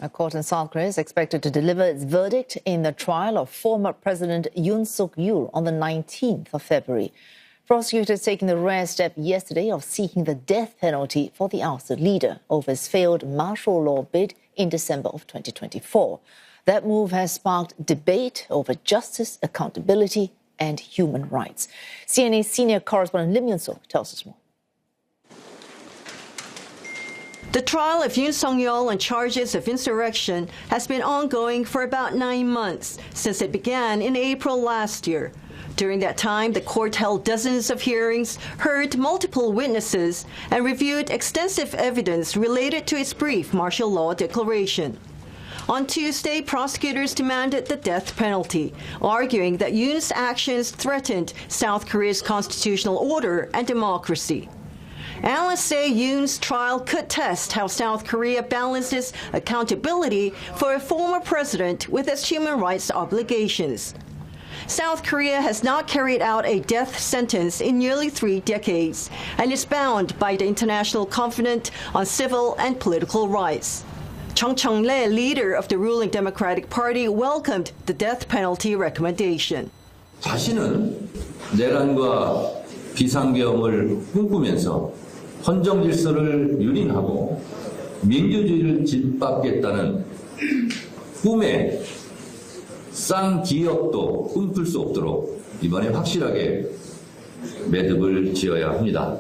A court in South Korea is expected to deliver its verdict in the trial of former President Yoon Suk Yeol on the 19th of February. Prosecutors taking the rare step yesterday of seeking the death penalty for the ousted leader over his failed martial law bid in December of 2024. That move has sparked debate over justice, accountability, and human rights. CNA senior correspondent Lim Yun Suk tells us more. The trial of Yoon Suk Yeol on charges of insurrection has been ongoing for about 9 months, since it began in April last year. During that time, the court held dozens of hearings, heard multiple witnesses, and reviewed extensive evidence related to its brief martial law declaration. On Tuesday, prosecutors demanded the death penalty, arguing that Yoon's actions threatened South Korea's constitutional order and democracy. Analysts say Yoon's trial could test how South Korea balances accountability for a former president with its human rights obligations. South Korea has not carried out a death sentence in nearly 3 decades and is bound by the International Covenant on Civil and Political Rights. Chung Chung-le, leader of the ruling Democratic Party, welcomed the death penalty recommendation. 자신은 내란과 비상계엄을 꿈꾸면서 헌정 질서를 유린하고 민주주의를 짓밟겠다는 꿈에 쌍기역도 꿈꿀 수 없도록 이번에 확실하게 매듭을 지어야 합니다.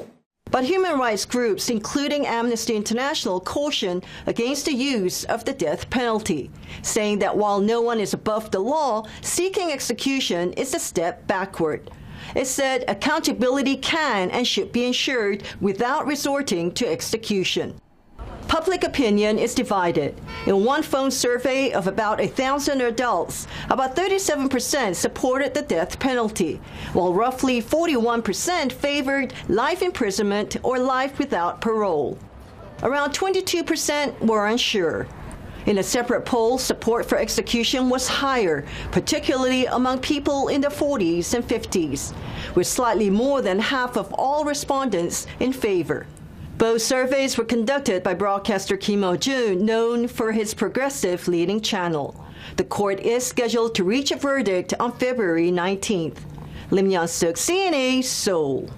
But human rights groups, including Amnesty International, caution against the use of the death penalty, saying that while no one is above the law, seeking execution is a step backward. It said accountability can and should be ensured without resorting to execution. Public opinion is divided. In one phone survey of about 1,000 adults, about 37% supported the death penalty, while roughly 41% favored life imprisonment or life without parole. Around 22% were unsure. In a separate poll, support for execution was higher, particularly among people in their 40s and 50s, with slightly more than half of all respondents in favor. Both surveys were conducted by broadcaster Kim Jun, known for his progressive leading channel. The court is scheduled to reach a verdict on February 19th. Lim Yun Suk, CNA, Seoul.